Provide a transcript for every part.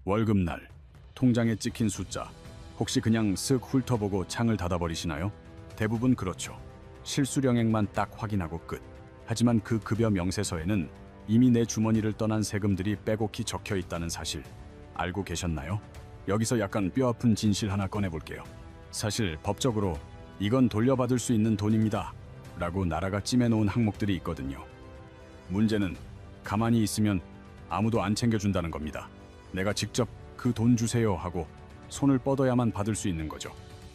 월급날, 통장에 찍힌 숫자, 혹시 그냥 쓱 훑어보고 창을 닫아버리시나요? 대부분 그렇죠. 실수령액만 딱 확인하고 끝. 하지만 그 급여 명세서에는 이미 내 주머니를 떠난 세금들이 빼곡히 적혀 있다는 사실 알고 계셨나요? 여기서 약간 뼈아픈 진실 하나 꺼내볼게요. 사실 법적으로 이건 돌려받을 수 있는 돈입니다 라고 나라가 찜해놓은 항목들이 있거든요. 문제는 가만히 있으면 아무도 안 챙겨준다는 겁니다. 내가 직접 그 돈 주세요 하고 손을 뻗어야만 받을 수 있는 거죠.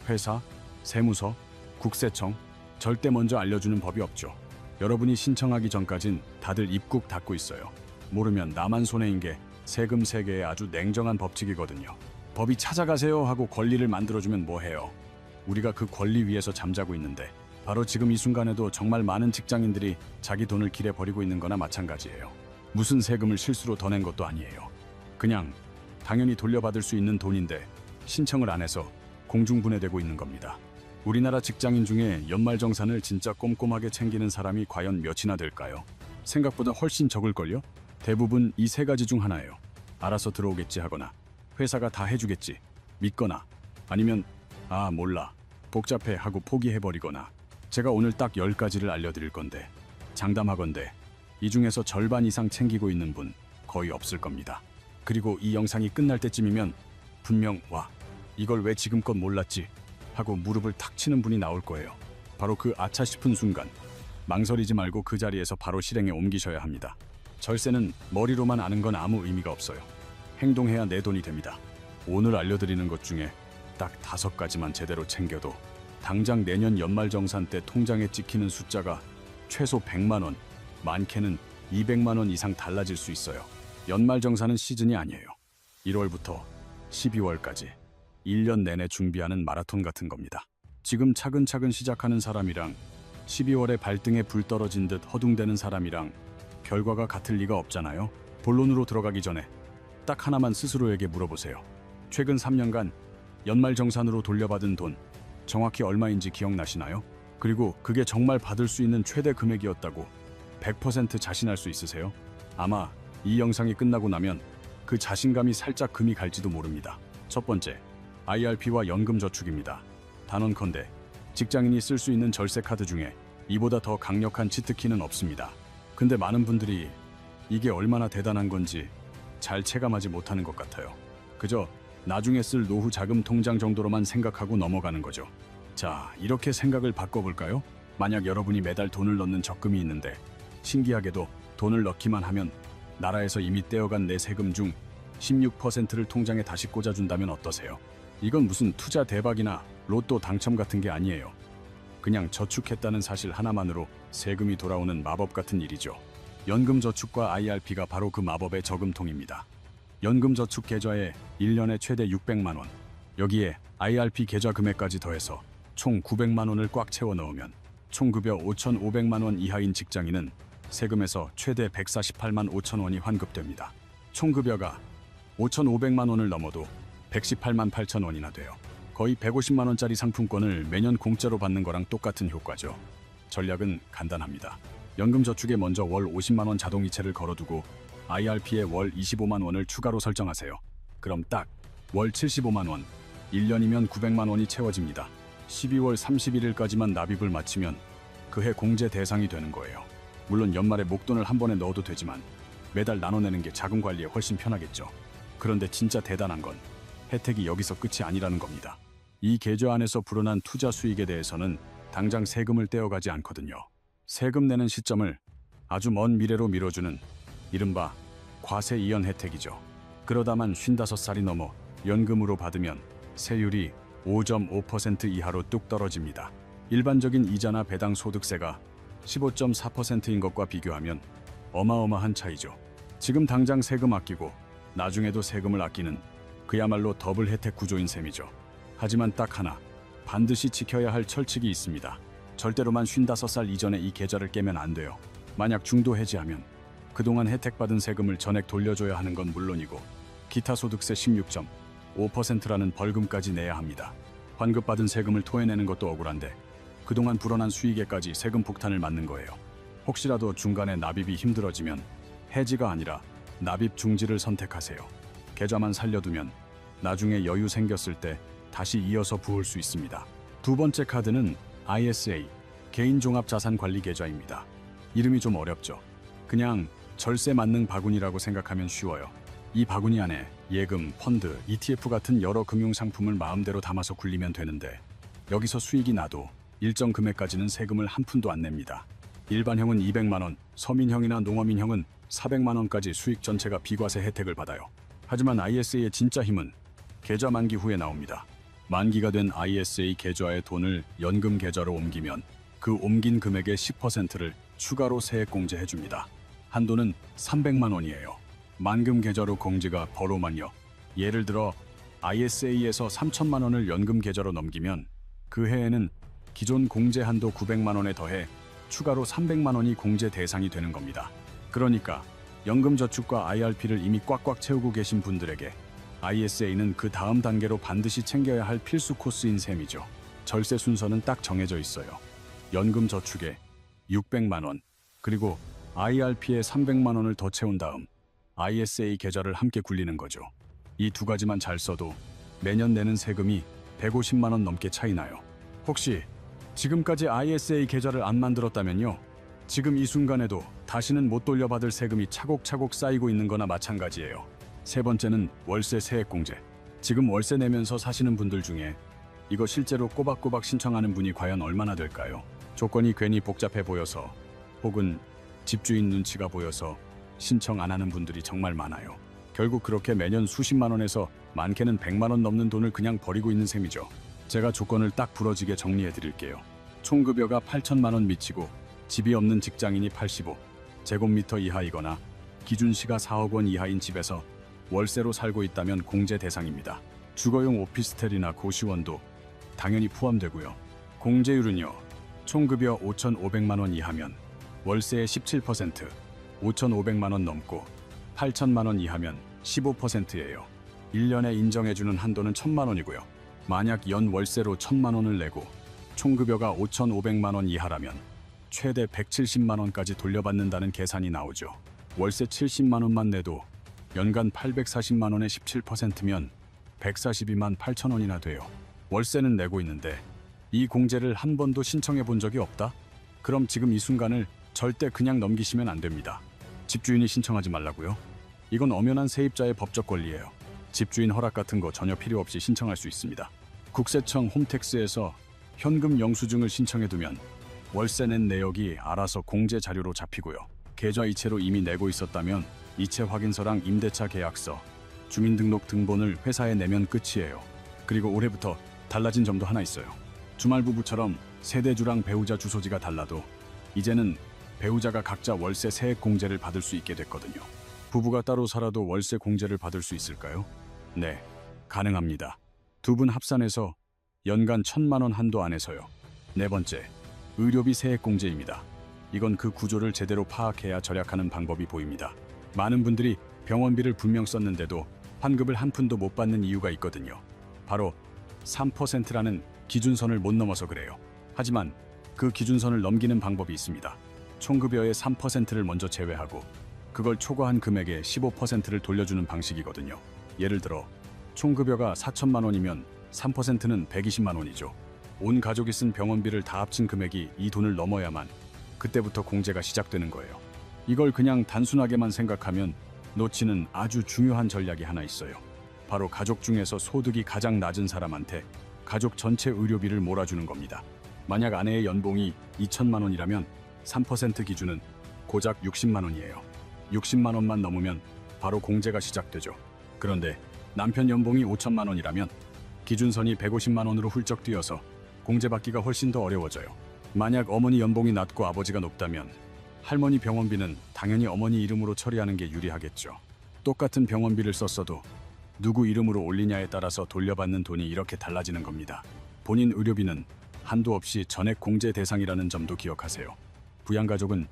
회사, 세무서, 국세청, 절대 먼저 알려주는 법이 없죠. 여러분이 신청하기 전까진 다들 입국 닫고 있어요. 모르면 나만 손해인 게 세금 세계의 아주 냉정한 법칙이거든요. 법이 찾아가세요 하고 권리를 만들어주면 뭐해요. 우리가 그 권리 위에서 잠자고 있는데 바로 지금 이 순간에도 정말 많은 직장인들이 자기 돈을 길에 버리고 있는 거나 마찬가지예요. 무슨 세금을 실수로 더 낸 것도 아니에요. 그냥 당연히 돌려받을 수 있는 돈인데 신청을 안 해서 공중분해되고 있는 겁니다. 우리나라 직장인 중에 연말정산을 진짜 꼼꼼하게 챙기는 사람이 과연 몇이나 될까요? 생각보다 훨씬 적을걸요? 대부분 이 세 가지 중 하나예요. 알아서 들어오겠지 하거나 회사가 다 해주겠지 믿거나 아니면 아 몰라 복잡해 하고 포기해버리거나. 제가 오늘 딱 10가지를 알려드릴 건데 장담하건대 이 중에서 절반 이상 챙기고 있는 분 거의 없을 겁니다. 그리고 이 영상이 끝날 때쯤이면 분명 와 이걸 왜 지금껏 몰랐지 하고 무릎을 탁 치는 분이 나올 거예요. 바로 그 아차 싶은 순간 망설이지 말고 그 자리에서 바로 실행에 옮기셔야 합니다. 절세는 머리로만 아는 건 아무 의미가 없어요. 행동해야 내 돈이 됩니다. 오늘 알려드리는 것 중에 딱 5가지만 제대로 챙겨도 당장 내년 연말정산 때 통장에 찍히는 숫자가 최소 100만 원, 많게는 200만 원 이상 달라질 수 있어요. 연말정산은 시즌이 아니에요. 1월부터 12월까지 1년 내내 준비하는 마라톤 같은 겁니다. 지금 차근차근 시작하는 사람이랑 12월에 발등에 불 떨어진 듯 허둥대는 사람이랑 결과가 같을 리가 없잖아요. 본론으로 들어가기 전에 딱 하나만 스스로에게 물어보세요. 최근 3년간 연말정산으로 돌려받은 돈 정확히 얼마인지 기억나시나요? 그리고 그게 정말 받을 수 있는 최대 금액이었다고 100% 자신할 수 있으세요? 아마 이 영상이 끝나고 나면 그 자신감이 살짝 금이 갈지도 모릅니다. 첫 번째, IRP와 연금저축입니다. 단언컨대 직장인이 쓸 수 있는 절세 카드 중에 이보다 더 강력한 치트키는 없습니다. 근데 많은 분들이 이게 얼마나 대단한 건지 잘 체감하지 못하는 것 같아요. 그저 나중에 쓸 노후 자금 통장 정도로만 생각하고 넘어가는 거죠. 자, 이렇게 생각을 바꿔볼까요? 만약 여러분이 매달 돈을 넣는 적금이 있는데 신기하게도 돈을 넣기만 하면 나라에서 이미 떼어간 내 세금 중 16%를 통장에 다시 꽂아준다면 어떠세요? 이건 무슨 투자 대박이나 로또 당첨 같은 게 아니에요. 그냥 저축했다는 사실 하나만으로 세금이 돌아오는 마법 같은 일이죠. 연금저축과 IRP가 바로 그 마법의 저금통입니다. 연금저축 계좌에 1년에 최대 600만 원, 여기에 IRP 계좌 금액까지 더해서 총 900만 원을 꽉 채워 넣으면 총 급여 5,500만 원 이하인 직장인은 세금에서 최대 148만 5천 원이 환급됩니다. 총 급여가 5,500만 원을 넘어도 118만 8천 원이나 돼요. 거의 150만 원짜리 상품권을 매년 공짜로 받는 거랑 똑같은 효과죠. 전략은 간단합니다. 연금저축에 먼저 월 50만 원 자동이체를 걸어두고 IRP에 월 25만 원을 추가로 설정하세요. 그럼 딱 월 75만 원, 1년이면 900만 원이 채워집니다. 12월 31일까지만 납입을 마치면 그해 공제 대상이 되는 거예요. 물론 연말에 목돈을 한 번에 넣어도 되지만 매달 나눠내는 게 자금 관리에 훨씬 편하겠죠. 그런데 진짜 대단한 건 혜택이 여기서 끝이 아니라는 겁니다. 이 계좌 안에서 불어난 투자 수익에 대해서는 당장 세금을 떼어가지 않거든요. 세금 내는 시점을 아주 먼 미래로 미뤄주는 이른바 과세 이연 혜택이죠. 그러다만 55살이 넘어 연금으로 받으면 세율이 5.5% 이하로 뚝 떨어집니다. 일반적인 이자나 배당 소득세가 15.4%인 것과 비교하면 어마어마한 차이죠. 지금 당장 세금 아끼고 나중에도 세금을 아끼는 그야말로 더블 혜택 구조인 셈이죠. 하지만 딱 하나 반드시 지켜야 할 철칙이 있습니다. 절대로만 55살 이전에 이 계좌를 깨면 안 돼요. 만약 중도 해지하면 그동안 혜택받은 세금을 전액 돌려줘야 하는 건 물론이고 기타 소득세 16.5%라는 벌금까지 내야 합니다. 환급받은 세금을 토해내는 것도 억울한데 그동안 불어난 수익에까지 세금 폭탄을 맞는 거예요. 혹시라도 중간에 납입이 힘들어지면 해지가 아니라 납입 중지를 선택하세요. 계좌만 살려두면 나중에 여유 생겼을 때 다시 이어서 부을 수 있습니다. 두 번째 카드는 ISA, 개인종합자산관리계좌입니다. 이름이 좀 어렵죠? 그냥 절세 만능 바구니라고 생각하면 쉬워요. 이 바구니 안에 예금, 펀드, ETF 같은 여러 금융상품을 마음대로 담아서 굴리면 되는데 여기서 수익이 나도 일정 금액까지는 세금을 한 푼도 안 냅니다. 일반형은 200만 원, 서민형이나 농어민형은 400만 원까지 수익 전체가 비과세 혜택을 받아요. 하지만 ISA의 진짜 힘은 계좌 만기 후에 나옵니다. 만기가 된 ISA 계좌의 돈을 연금 계좌로 옮기면 그 옮긴 금액의 10%를 추가로 세액공제해 줍니다. 한도는 300만 원이에요. 만금 계좌로 공제가 버로만요. 예를 들어 ISA에서 3천만 원을 연금 계좌로 넘기면 그 해에는 기존 공제 한도 900만 원에 더해 추가로 300만 원이 공제 대상이 되는 겁니다. 그러니까 연금저축과 IRP를 이미 꽉꽉 채우고 계신 분들에게 ISA는 그 다음 단계로 반드시 챙겨야 할 필수 코스인 셈이죠. 절세 순서는 딱 정해져 있어요. 연금저축에 600만 원, 그리고 IRP에 300만 원을 더 채운 다음 ISA 계좌를 함께 굴리는 거죠. 이 두 가지만 잘 써도 매년 내는 세금이 150만 원 넘게 차이 나요. 혹시 지금까지 ISA 계좌를 안 만들었다면요, 지금 이 순간에도 다시는 못 돌려받을 세금이 차곡차곡 쌓이고 있는 거나 마찬가지예요. 세 번째는 월세 세액공제. 지금 월세 내면서 사시는 분들 중에 이거 실제로 꼬박꼬박 신청하는 분이 과연 얼마나 될까요? 조건이 괜히 복잡해 보여서 혹은 집주인 눈치가 보여서 신청 안 하는 분들이 정말 많아요. 결국 그렇게 매년 수십만 원에서 많게는 100만 원 넘는 돈을 그냥 버리고 있는 셈이죠. 제가 조건을 딱 부러지게 정리해 드릴게요. 총급여가 8천만 원 미치고 집이 없는 직장인이 85제곱미터 이하이거나 기준시가 4억 원 이하인 집에서 월세로 살고 있다면 공제 대상입니다. 주거용 오피스텔이나 고시원도 당연히 포함되고요. 공제율은요, 총급여 5,500만 원 이하면 월세의 17%, 5,500만 원 넘고 8천만 원 이하면 15%예요. 1년에 인정해주는 한도는 1,000만 원이고요. 만약 연 월세로 1,000만 원을 내고 총급여가 5,500만 원 이하라면 최대 170만 원까지 돌려받는다는 계산이 나오죠. 월세 70만 원만 내도 연간 840만 원의 17%면 142만 8천 원이나 돼요. 월세는 내고 있는데 이 공제를 한 번도 신청해 본 적이 없다? 그럼 지금 이 순간을 절대 그냥 넘기시면 안 됩니다. 집주인이 신청하지 말라고요? 이건 엄연한 세입자의 법적 권리예요. 집주인 허락 같은 거 전혀 필요 없이 신청할 수 있습니다. 국세청 홈택스에서 현금 영수증을 신청해두면 월세 낸 내역이 알아서 공제 자료로 잡히고요. 계좌 이체로 이미 내고 있었다면 이체 확인서랑 임대차 계약서, 주민등록 등본을 회사에 내면 끝이에요. 그리고 올해부터 달라진 점도 하나 있어요. 주말부부처럼 세대주랑 배우자 주소지가 달라도 이제는 배우자가 각자 월세 세액 공제를 받을 수 있게 됐거든요. 부부가 따로 살아도 월세 공제를 받을 수 있을까요? 네, 가능합니다. 두 분 합산해서 연간 1,000만 원 한도 안에서요. 네 번째, 의료비 세액 공제입니다. 이건 그 구조를 제대로 파악해야 절약하는 방법이 보입니다. 많은 분들이 병원비를 분명 썼는데도 환급을 한 푼도 못 받는 이유가 있거든요. 바로 3%라는 기준선을 못 넘어서 그래요. 하지만 그 기준선을 넘기는 방법이 있습니다. 총급여의 3%를 먼저 제외하고 그걸 초과한 금액의 15%를 돌려주는 방식이거든요. 예를 들어 총급여가 4천만 원이면 3%는 120만 원이죠. 온 가족이 쓴 병원비를 다 합친 금액이 이 돈을 넘어야만 그때부터 공제가 시작되는 거예요. 이걸 그냥 단순하게만 생각하면 놓치는 아주 중요한 전략이 하나 있어요. 바로 가족 중에서 소득이 가장 낮은 사람한테 가족 전체 의료비를 몰아주는 겁니다. 만약 아내의 연봉이 2천만 원이라면 3% 기준은 고작 60만 원이에요. 60만 원만 넘으면 바로 공제가 시작되죠. 그런데 남편 연봉이 5천만 원이라면 기준선이 150만 원으로 훌쩍 뛰어서 공제받기가 훨씬 더 어려워져요. 만약 어머니 연봉이 낮고 아버지가 높다면 할머니 병원비는 당연히 어머니 이름으로 처리하는 게 유리하겠죠. 똑같은 병원비를 썼어도 누구 이름으로 올리냐에 따라서 돌려받는 돈이 이렇게 달라지는 겁니다. 본인 의료비는 한도 없이 전액 공제 대상이라는 점도 기억하세요. 부양가족은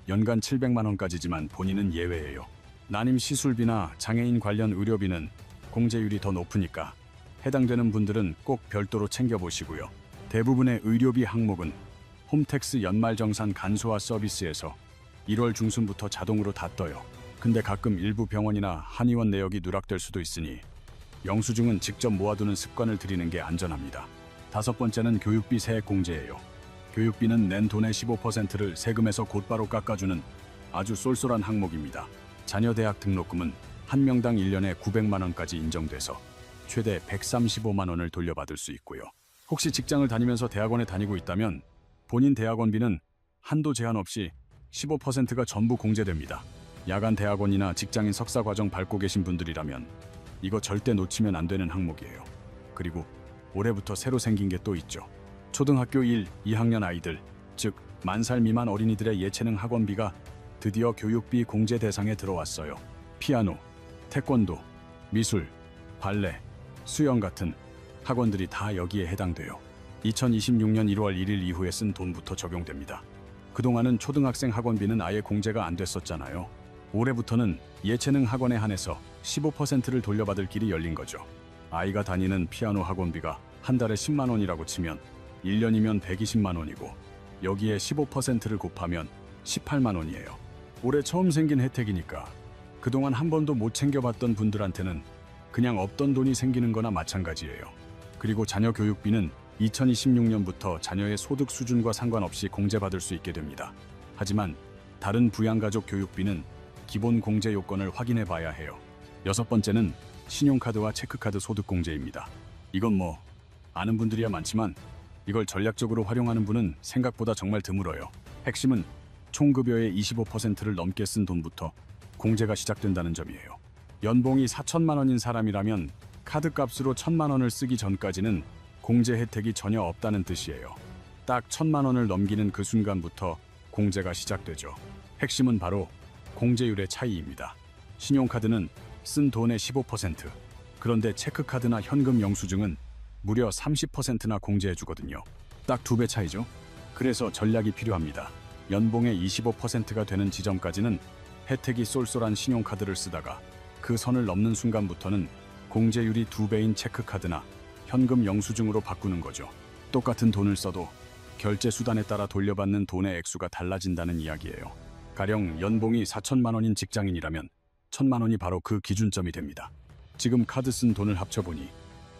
연간 700만 원까지지만 본인은 예외예요. 난임 시술비나 장애인 관련 의료비는 공제율이 더 높으니까 해당되는 분들은 꼭 별도로 챙겨보시고요. 대부분의 의료비 항목은 홈택스 연말정산 간소화 서비스에서 1월 중순부터 자동으로 다 떠요. 근데 가끔 일부 병원이나 한의원 내역이 누락될 수도 있으니 영수증은 직접 모아두는 습관을 들이는 게 안전합니다. 다섯 번째는 교육비 세액 공제예요. 교육비는 낸 돈의 15%를 세금에서 곧바로 깎아주는 아주 쏠쏠한 항목입니다. 자녀 대학 등록금은 한 명당 1년에 900만 원까지 인정돼서 최대 135만 원을 돌려받을 수 있고요. 혹시 직장을 다니면서 대학원에 다니고 있다면 본인 대학원비는 한도 제한 없이 15%가 전부 공제됩니다. 야간 대학원이나 직장인 석사과정 밟고 계신 분들이라면 이거 절대 놓치면 안 되는 항목이에요. 그리고 올해부터 새로 생긴 게 또 있죠. 초등학교 1, 2학년 아이들, 즉 만살 미만 어린이들의 예체능 학원비가 드디어 교육비 공제 대상에 들어왔어요. 피아노, 태권도, 미술, 발레, 수영 같은 학원들이 다 여기에 해당돼요. 2026년 1월 1일 이후에 쓴 돈부터 적용됩니다. 그동안은 초등학생 학원비는 아예 공제가 안 됐었잖아요. 올해부터는 예체능 학원에 한해서 15%를 돌려받을 길이 열린 거죠. 아이가 다니는 피아노 학원비가 한 달에 10만 원이라고 치면 1년이면 120만 원이고 여기에 15%를 곱하면 18만 원이에요. 올해 처음 생긴 혜택이니까 그동안 한 번도 못 챙겨봤던 분들한테는 그냥 없던 돈이 생기는 거나 마찬가지예요. 그리고 자녀 교육비는 2026년부터 자녀의 소득 수준과 상관없이 공제받을 수 있게 됩니다. 하지만 다른 부양가족 교육비는 기본 공제 요건을 확인해 봐야 해요. 여섯 번째는 신용카드와 체크카드 소득 공제입니다. 이건 뭐 아는 분들이야 많지만 이걸 전략적으로 활용하는 분은 생각보다 정말 드물어요. 핵심은 총급여의 25%를 넘게 쓴 돈부터 공제가 시작된다는 점이에요. 연봉이 4천만 원인 사람이라면 카드값으로 1,000만 원을 쓰기 전까지는 공제 혜택이 전혀 없다는 뜻이에요. 딱 1,000만 원을 넘기는 그 순간부터 공제가 시작되죠. 핵심은 바로 공제율의 차이입니다. 신용카드는 쓴 돈의 15%, 그런데 체크카드나 현금 영수증은 무려 30%나 공제해주거든요. 딱 2배 차이죠. 그래서 전략이 필요합니다. 연봉의 25%가 되는 지점까지는 혜택이 쏠쏠한 신용카드를 쓰다가 그 선을 넘는 순간부터는 공제율이 2배인 체크카드나 현금 영수증으로 바꾸는 거죠. 똑같은 돈을 써도 결제 수단에 따라 돌려받는 돈의 액수가 달라진다는 이야기예요. 가령 연봉이 4천만 원인 직장인이라면 1,000만 원이 바로 그 기준점이 됩니다. 지금 카드 쓴 돈을 합쳐보니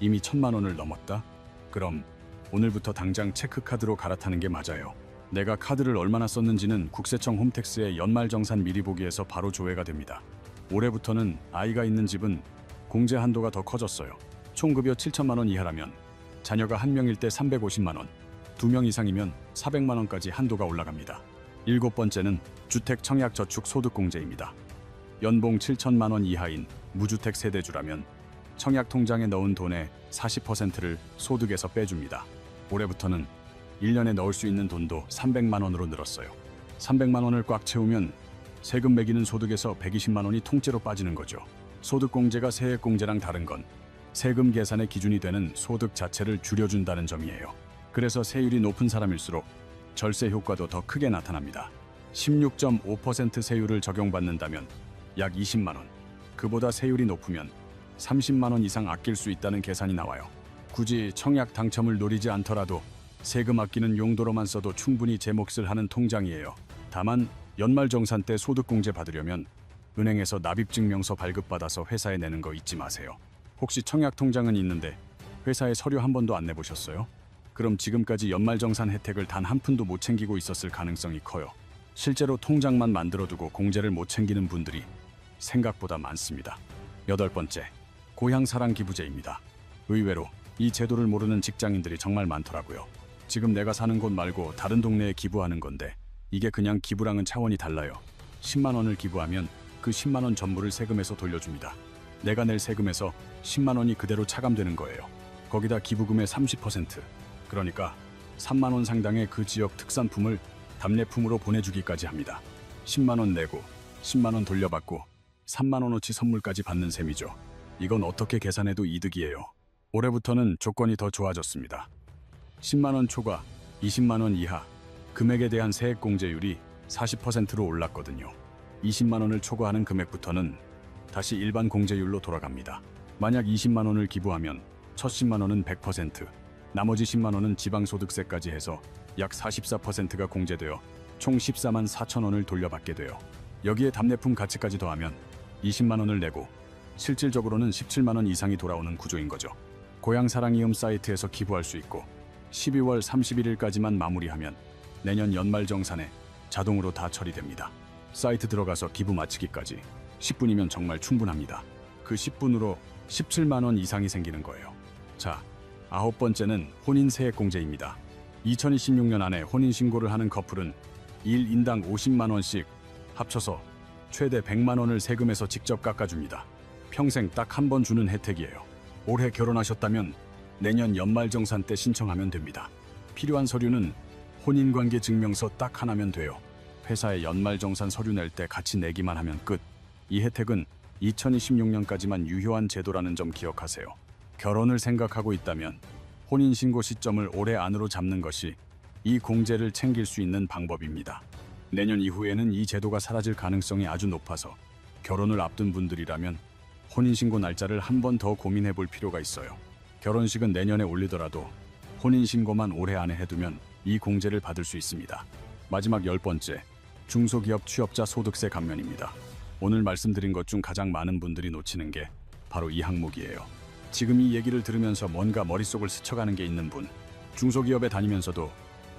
이미 1,000만 원을 넘었다? 그럼 오늘부터 당장 체크카드로 갈아타는 게 맞아요. 내가 카드를 얼마나 썼는지는 국세청 홈택스의 연말정산 미리 보기에서 바로 조회가 됩니다. 올해부터는 아이가 있는 집은 공제 한도가 더 커졌어요. 총급여 7천만 원 이하라면 자녀가 1명일 때 350만 원, 2명 이상이면 400만 원까지 한도가 올라갑니다. 일곱 번째는 주택 청약 저축 소득 공제입니다. 연봉 7천만 원 이하인 무주택 세대주라면 청약 통장에 넣은 돈의 40%를 소득에서 빼줍니다. 올해부터는 1년에 넣을 수 있는 돈도 300만 원으로 늘었어요. 300만 원을 꽉 채우면 세금 매기는 소득에서 120만 원이 통째로 빠지는 거죠. 소득 공제가 세액 공제랑 다른 건 세금 계산의 기준이 되는 소득 자체를 줄여준다는 점이에요. 그래서 세율이 높은 사람일수록 절세 효과도 더 크게 나타납니다. 16.5% 세율을 적용받는다면 약 20만 원, 그보다 세율이 높으면 30만 원 이상 아낄 수 있다는 계산이 나와요. 굳이 청약 당첨을 노리지 않더라도 세금 아끼는 용도로만 써도 충분히 제 몫을 하는 통장이에요. 다만 연말정산 때 소득공제 받으려면 은행에서 납입증명서 발급받아서 회사에 내는 거 잊지 마세요. 혹시 청약 통장은 있는데 회사에 서류 한 번도 안 내보셨어요? 그럼 지금까지 연말정산 혜택을 단 한 푼도 못 챙기고 있었을 가능성이 커요. 실제로 통장만 만들어두고 공제를 못 챙기는 분들이 생각보다 많습니다. 여덟 번째, 고향사랑기부제입니다. 의외로 이 제도를 모르는 직장인들이 정말 많더라고요. 지금 내가 사는 곳 말고 다른 동네에 기부하는 건데 이게 그냥 기부랑은 차원이 달라요. 10만 원을 기부하면 그 10만 원 전부를 세금에서 돌려줍니다. 내가 낼 세금에서 10만 원이 그대로 차감되는 거예요. 거기다 기부금의 30%, 그러니까 3만 원 상당의 그 지역 특산품을 답례품으로 보내주기까지 합니다. 10만 원 내고 10만 원 돌려받고 3만 원어치 선물까지 받는 셈이죠. 이건 어떻게 계산해도 이득이에요. 올해부터는 조건이 더 좋아졌습니다. 10만 원 초과, 20만 원 이하 금액에 대한 세액 공제율이 40%로 올랐거든요. 20만 원을 초과하는 금액부터는 다시 일반 공제율로 돌아갑니다. 만약 20만 원을 기부하면 첫 10만 원은 100%, 나머지 10만 원은 지방소득세까지 해서 약 44%가 공제되어 총 14만 4천 원을 돌려받게 돼요. 여기에 답례품 가치까지 더하면 20만 원을 내고 실질적으로는 17만 원 이상이 돌아오는 구조인 거죠. 고향사랑이음 사이트에서 기부할 수 있고 12월 31일까지만 마무리하면 내년 연말정산에 자동으로 다 처리됩니다. 사이트 들어가서 기부 마치기까지 10분이면 정말 충분합니다. 그 10분으로 17만 원 이상이 생기는 거예요. 자, 9번째는 혼인 세액공제입니다. 2026년 안에 혼인신고를 하는 커플은 1인당 50만 원씩 합쳐서 최대 100만 원을 세금에서 직접 깎아줍니다. 평생 딱 한 번 주는 혜택이에요. 올해 결혼하셨다면 내년 연말정산 때 신청하면 됩니다. 필요한 서류는 혼인관계 증명서 딱 하나면 돼요. 회사에 연말정산 서류 낼 때 같이 내기만 하면 끝. 이 혜택은 2026년까지만 유효한 제도라는 점 기억하세요. 결혼을 생각하고 있다면 혼인신고 시점을 올해 안으로 잡는 것이 이 공제를 챙길 수 있는 방법입니다. 내년 이후에는 이 제도가 사라질 가능성이 아주 높아서 결혼을 앞둔 분들이라면 혼인신고 날짜를 한 번 더 고민해 볼 필요가 있어요. 결혼식은 내년에 올리더라도 혼인신고만 올해 안에 해두면 이 공제를 받을 수 있습니다. 마지막 10번째, 중소기업 취업자 소득세 감면입니다. 오늘 말씀드린 것 중 가장 많은 분들이 놓치는 게 바로 이 항목이에요. 지금 이 얘기를 들으면서 뭔가 머릿속을 스쳐가는 게 있는 분, 중소기업에 다니면서도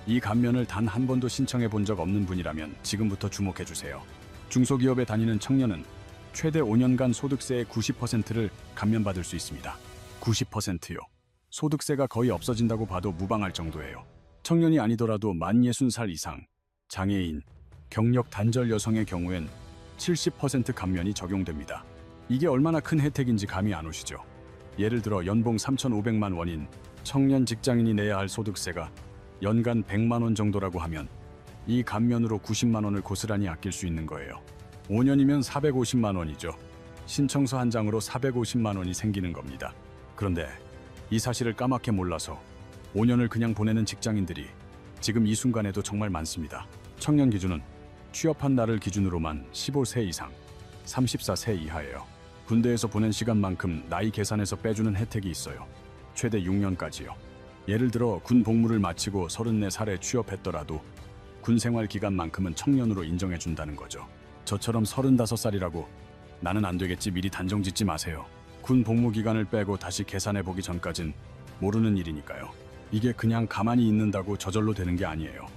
이 감면을 단 한 번도 신청해 본 적 없는 분이라면 지금부터 주목해 주세요. 중소기업에 다니는 청년은 최대 5년간 소득세의 90%를 감면받을 수 있습니다. 90%요. 소득세가 거의 없어진다고 봐도 무방할 정도예요. 청년이 아니더라도 만 60살 이상, 장애인, 경력 단절 여성의 경우엔 70% 감면이 적용됩니다. 이게 얼마나 큰 혜택인지 감이 안 오시죠? 예를 들어 연봉 3,500만 원인 청년 직장인이 내야 할 소득세가 연간 100만 원 정도라고 하면 이 감면으로 90만 원을 고스란히 아낄 수 있는 거예요. 5년이면 450만 원이죠. 신청서 한 장으로 450만 원이 생기는 겁니다. 그런데 이 사실을 까맣게 몰라서 5년을 그냥 보내는 직장인들이 지금 이 순간에도 정말 많습니다. 청년 기준은 취업한 날을 기준으로만 15세 이상, 34세 이하예요. 군대에서 보낸 시간만큼 나이 계산해서 빼주는 혜택이 있어요. 최대 6년까지요. 예를 들어 군 복무를 마치고 34살에 취업했더라도 군 생활 기간만큼은 청년으로 인정해준다는 거죠. 저처럼 35살이라고 나는 안 되겠지 미리 단정 짓지 마세요. 군 복무 기간을 빼고 다시 계산해보기 전까진 모르는 일이니까요. 이게 그냥 가만히 있는다고 저절로 되는 게 아니에요.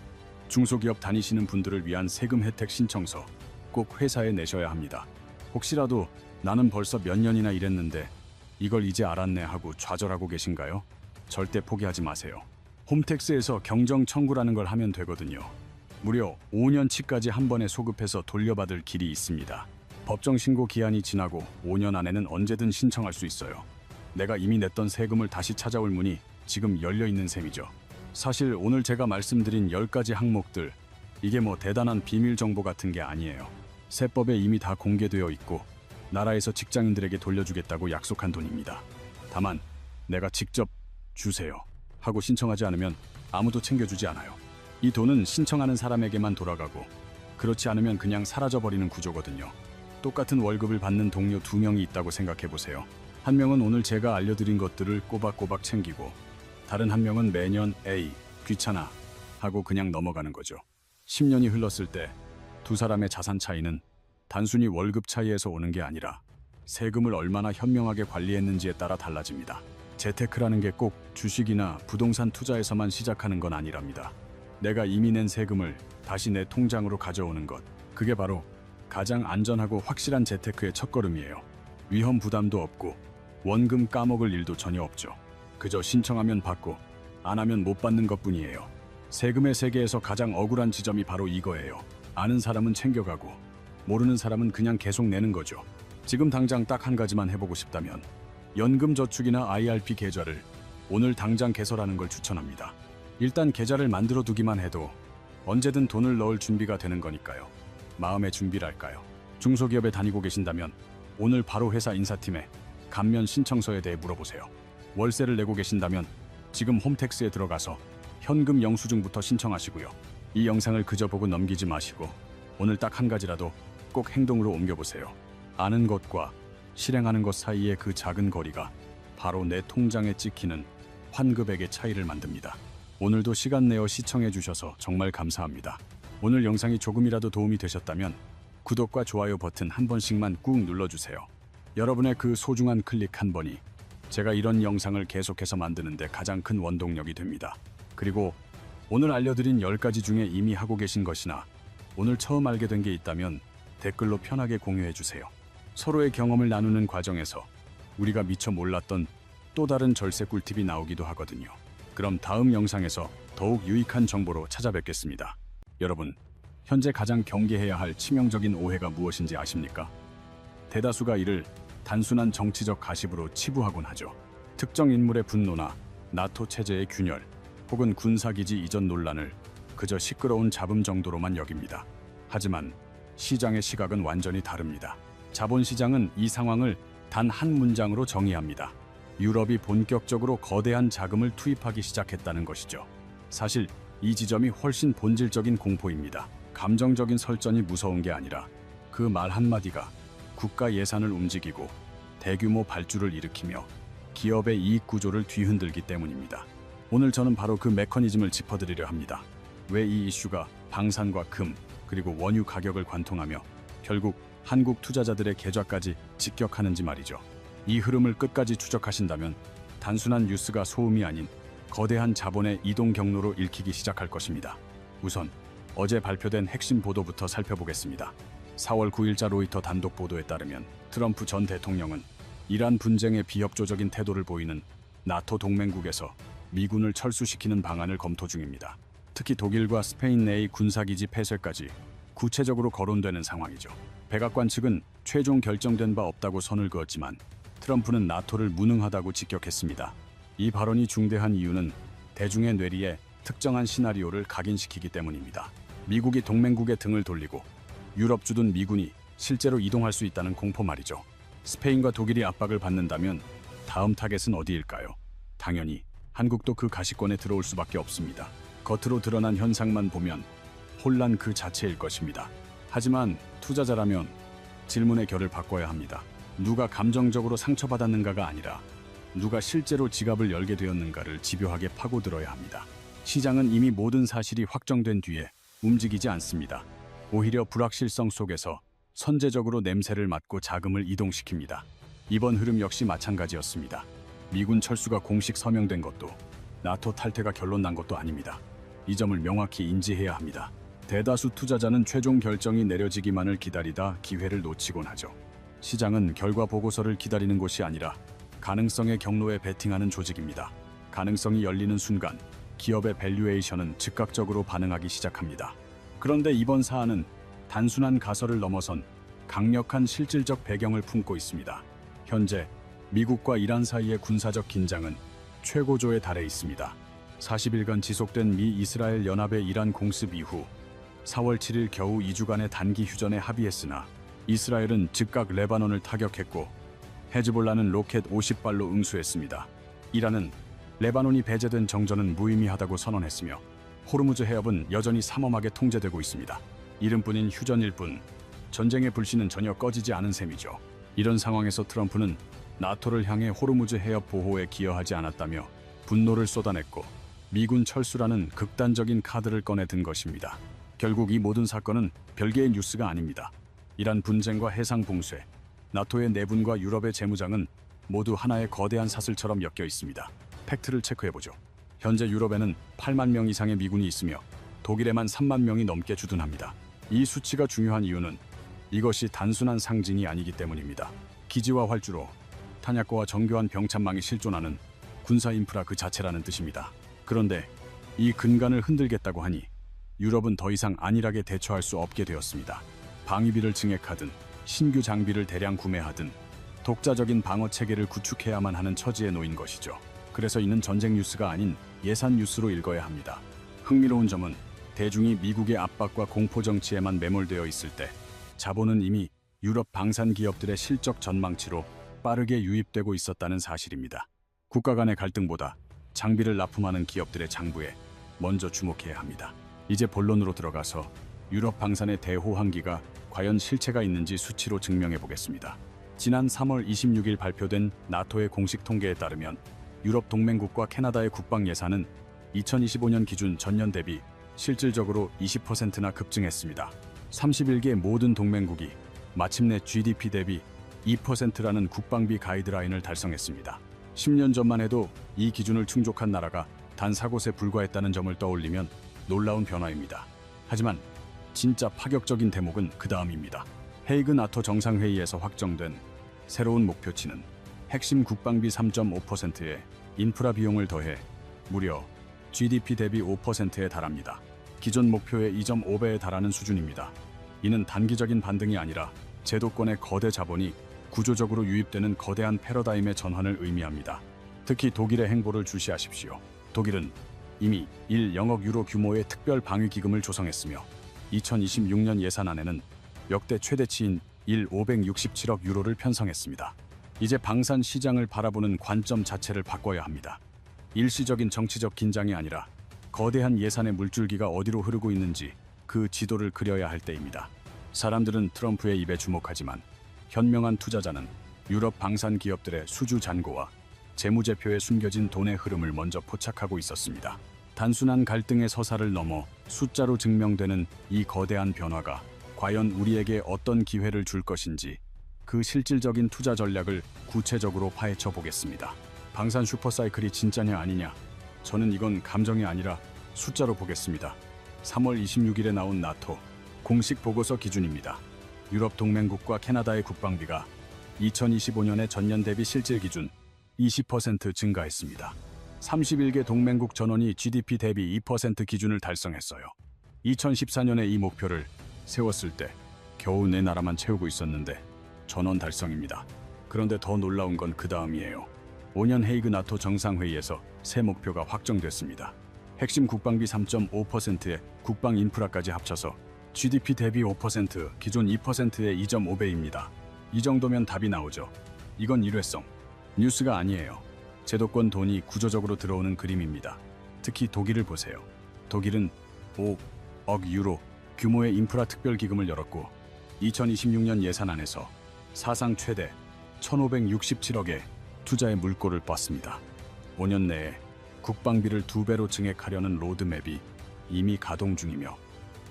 중소기업 다니시는 분들을 위한 세금 혜택 신청서 꼭 회사에 내셔야 합니다. 혹시라도 나는 벌써 몇 년이나 일했는데 이걸 이제 알았네 하고 좌절하고 계신가요? 절대 포기하지 마세요. 홈택스에서 경정 청구라는 걸 하면 되거든요. 무려 5년치까지 한 번에 소급해서 돌려받을 길이 있습니다. 법정 신고 기한이 지나고 5년 안에는 언제든 신청할 수 있어요. 내가 이미 냈던 세금을 다시 찾아올 문이 지금 열려 있는 셈이죠. 사실 오늘 제가 말씀드린 10가지 항목들, 이게 뭐 대단한 비밀 정보 같은 게 아니에요. 세법에 이미 다 공개되어 있고 나라에서 직장인들에게 돌려주겠다고 약속한 돈입니다. 다만 내가 직접 주세요 하고 신청하지 않으면 아무도 챙겨주지 않아요. 이 돈은 신청하는 사람에게만 돌아가고 그렇지 않으면 그냥 사라져버리는 구조거든요. 똑같은 월급을 받는 동료 2명이 있다고 생각해보세요. 한 명은 오늘 제가 알려드린 것들을 꼬박꼬박 챙기고 다른 한 명은 매년 에이 귀찮아 하고 그냥 넘어가는 거죠. 10년이 흘렀을 때 두 사람의 자산 차이는 단순히 월급 차이에서 오는 게 아니라 세금을 얼마나 현명하게 관리했는지에 따라 달라집니다. 재테크라는 게 꼭 주식이나 부동산 투자에서만 시작하는 건 아니랍니다. 내가 이미 낸 세금을 다시 내 통장으로 가져오는 것, 그게 바로 가장 안전하고 확실한 재테크의 첫걸음이에요. 위험 부담도 없고 원금 까먹을 일도 전혀 없죠. 그저 신청하면 받고 안 하면 못 받는 것뿐이에요. 세금의 세계에서 가장 억울한 지점이 바로 이거예요. 아는 사람은 챙겨가고 모르는 사람은 그냥 계속 내는 거죠. 지금 당장 딱 한 가지만 해보고 싶다면 연금저축이나 IRP 계좌를 오늘 당장 개설하는 걸 추천합니다. 일단 계좌를 만들어 두기만 해도 언제든 돈을 넣을 준비가 되는 거니까요. 마음의 준비랄까요. 중소기업에 다니고 계신다면 오늘 바로 회사 인사팀에 감면 신청서에 대해 물어보세요. 월세를 내고 계신다면 지금 홈택스에 들어가서 현금 영수증부터 신청하시고요. 이 영상을 그저 보고 넘기지 마시고 오늘 딱 한 가지라도 꼭 행동으로 옮겨보세요. 아는 것과 실행하는 것 사이의 그 작은 거리가 바로 내 통장에 찍히는 환급액의 차이를 만듭니다. 오늘도 시간 내어 시청해 주셔서 정말 감사합니다. 오늘 영상이 조금이라도 도움이 되셨다면 구독과 좋아요 버튼 한 번씩만 꾹 눌러주세요. 여러분의 그 소중한 클릭 한 번이 제가 이런 영상을 계속해서 만드는데 가장 큰 원동력이 됩니다. 그리고 오늘 알려드린 10가지 중에 이미 하고 계신 것이나 오늘 처음 알게 된 게 있다면 댓글로 편하게 공유해주세요. 서로의 경험을 나누는 과정에서 우리가 미처 몰랐던 또 다른 절세 꿀팁이 나오기도 하거든요. 그럼 다음 영상에서 더욱 유익한 정보로 찾아뵙겠습니다. 여러분, 현재 가장 경계해야 할 치명적인 오해가 무엇인지 아십니까? 대다수가 이를 단순한 정치적 가십으로 치부하곤 하죠. 특정 인물의 분노나 나토 체제의 균열, 혹은 군사기지 이전 논란을 그저 시끄러운 잡음 정도로만 여깁니다. 하지만 시장의 시각은 완전히 다릅니다. 자본시장은 이 상황을 단 한 문장으로 정의합니다. 유럽이 본격적으로 거대한 자금을 투입하기 시작했다는 것이죠. 사실 이 지점이 훨씬 본질적인 공포입니다. 감정적인 설전이 무서운 게 아니라 그 말 한마디가 국가 예산을 움직이고 대규모 발주를 일으키며 기업의 이익 구조를 뒤흔들기 때문입니다. 오늘 저는 바로 그 메커니즘을 짚어드리려 합니다. 왜 이 이슈가 방산과 금, 그리고 원유 가격을 관통하며 결국 한국 투자자들의 계좌까지 직격하는지 말이죠. 이 흐름을 끝까지 추적하신다면 단순한 뉴스가 소음이 아닌 거대한 자본의 이동 경로로 읽히기 시작할 것입니다. 우선 어제 발표된 핵심 보도부터 살펴보겠습니다. 4월 9일자 로이터 단독 보도에 따르면 트럼프 전 대통령은 이란 분쟁에 비협조적인 태도를 보이는 나토 동맹국에서 미군을 철수시키는 방안을 검토 중입니다. 특히 독일과 스페인 내의 군사기지 폐쇄까지 구체적으로 거론되는 상황이죠. 백악관 측은 최종 결정된 바 없다고 선을 그었지만 트럼프는 나토를 무능하다고 직격했습니다. 이 발언이 중대한 이유는 대중의 뇌리에 특정한 시나리오를 각인시키기 때문입니다. 미국이 동맹국의 등을 돌리고 유럽 주둔 미군이 실제로 이동할 수 있다는 공포 말이죠. 스페인과 독일이 압박을 받는다면 다음 타겟은 어디일까요? 당연히 한국도 그 가시권에 들어올 수밖에 없습니다. 겉으로 드러난 현상만 보면 혼란 그 자체일 것입니다. 하지만 투자자라면 질문의 결을 바꿔야 합니다. 누가 감정적으로 상처받았는가가 아니라 누가 실제로 지갑을 열게 되었는가를 집요하게 파고들어야 합니다. 시장은 이미 모든 사실이 확정된 뒤에 움직이지 않습니다. 오히려 불확실성 속에서 선제적으로 냄새를 맡고 자금을 이동시킵니다. 이번 흐름 역시 마찬가지였습니다. 미군 철수가 공식 서명된 것도 나토 탈퇴가 결론 난 것도 아닙니다. 이 점을 명확히 인지해야 합니다. 대다수 투자자는 최종 결정이 내려지기만을 기다리다 기회를 놓치곤 하죠. 시장은 결과 보고서를 기다리는 곳이 아니라 가능성의 경로에 베팅하는 조직입니다. 가능성이 열리는 순간 기업의 밸류에이션은 즉각적으로 반응하기 시작합니다. 그런데 이번 사안은 단순한 가설을 넘어선 강력한 실질적 배경을 품고 있습니다. 현재 미국과 이란 사이의 군사적 긴장은 최고조에 달해 있습니다. 40일간 지속된 미 이스라엘 연합의 이란 공습 이후 4월 7일 겨우 2주간의 단기 휴전에 합의했으나 이스라엘은 즉각 레바논을 타격했고 헤즈볼라는 로켓 50발로 응수했습니다. 이란은 레바논이 배제된 정전은 무의미하다고 선언했으며 호르무즈 해협은 여전히 삼엄하게 통제되고 있습니다. 이름뿐인 휴전일 뿐 전쟁의 불씨는 전혀 꺼지지 않은 셈이죠. 이런 상황에서 트럼프는 나토를 향해 호르무즈 해협 보호에 기여하지 않았다며 분노를 쏟아냈고 미군 철수라는 극단적인 카드를 꺼내든 것입니다. 결국 이 모든 사건은 별개의 뉴스가 아닙니다. 이란 분쟁과 해상 봉쇄, 나토의 내분과 유럽의 재무장은 모두 하나의 거대한 사슬처럼 엮여 있습니다. 팩트를 체크해보죠. 현재 유럽에는 8만 명 이상의 미군이 있으며 독일에만 3만 명이 넘게 주둔합니다. 이 수치가 중요한 이유는 이것이 단순한 상징이 아니기 때문입니다. 기지와 활주로, 탄약고와 정교한 병참망이 실존하는 군사 인프라 그 자체라는 뜻입니다. 그런데 이 근간을 흔들겠다고 하니 유럽은 더 이상 안일하게 대처할 수 없게 되었습니다. 방위비를 증액하든 신규 장비를 대량 구매하든 독자적인 방어 체계를 구축해야만 하는 처지에 놓인 것이죠. 그래서 이는 전쟁 뉴스가 아닌 예산 뉴스로 읽어야 합니다. 흥미로운 점은 대중이 미국의 압박과 공포 정치에만 매몰되어 있을 때 자본은 이미 유럽 방산 기업들의 실적 전망치로 빠르게 유입되고 있었다는 사실입니다. 국가 간의 갈등보다 장비를 납품하는 기업들의 장부에 먼저 주목해야 합니다. 이제 본론으로 들어가서 유럽 방산의 대호황기가 과연 실체가 있는지 수치로 증명해 보겠습니다. 지난 3월 26일 발표된 나토의 공식 통계에 따르면 유럽 동맹국과 캐나다의 국방 예산은 2025년 기준 전년 대비 실질적으로 20%나 급증했습니다. 31개 모든 동맹국이 마침내 GDP 대비 2%라는 국방비 가이드라인을 달성했습니다. 10년 전만 해도 이 기준을 충족한 나라가 단 4곳에 불과했다는 점을 떠올리면 놀라운 변화입니다. 하지만 진짜 파격적인 대목은 그 다음입니다. 헤이그 나토 정상회의에서 확정된 새로운 목표치는 핵심 국방비 3.5%에 인프라 비용을 더해 무려 GDP 대비 5%에 달합니다. 기존 목표의 2.5배에 달하는 수준입니다. 이는 단기적인 반등이 아니라 제도권의 거대 자본이 구조적으로 유입되는 거대한 패러다임의 전환을 의미합니다. 특히 독일의 행보를 주시하십시오. 독일은 이미 1,000억 유로 규모의 특별 방위 기금을 조성했으며 2026년 예산안에는 역대 최대치인 1,567억 유로를 편성했습니다. 이제 방산 시장을 바라보는 관점 자체를 바꿔야 합니다. 일시적인 정치적 긴장이 아니라 거대한 예산의 물줄기가 어디로 흐르고 있는지 그 지도를 그려야 할 때입니다. 사람들은 트럼프의 입에 주목하지만 현명한 투자자는 유럽 방산 기업들의 수주 잔고와 재무제표에 숨겨진 돈의 흐름을 먼저 포착하고 있었습니다. 단순한 갈등의 서사를 넘어 숫자로 증명되는 이 거대한 변화가 과연 우리에게 어떤 기회를 줄 것인지 그 실질적인 투자 전략을 구체적으로 파헤쳐 보겠습니다. 방산 슈퍼사이클이 진짜냐 아니냐? 저는 이건 감정이 아니라 숫자로 보겠습니다. 3월 26일에 나온 나토 공식 보고서 기준입니다. 유럽 동맹국과 캐나다의 국방비가 2025년의 전년 대비 실질 기준 20% 증가했습니다. 31개 동맹국 전원이 GDP 대비 2% 기준을 달성했어요. 2014년에 이 목표를 세웠을 때 겨우 내 나라만 채우고 있었는데 전원 달성입니다. 그런데 더 놀라운 건 그 다음이에요. 5년 헤이그 나토 정상회의에서 새 목표가 확정됐습니다. 핵심 국방비 3.5%에 국방 인프라까지 합쳐서 GDP 대비 5%, 기존 2%의 2.5배입니다. 이 정도면 답이 나오죠. 이건 일회성, 뉴스가 아니에요. 제도권 돈이 구조적으로 들어오는 그림입니다. 특히 독일을 보세요. 독일은 5억 유로 규모의 인프라 특별기금을 열었고 2026년 예산안에서 사상 최대 1,567억의 투자의 물꼬를 뻗습니다. 5년 내에 국방비를 2배로 증액하려는 로드맵이 이미 가동 중이며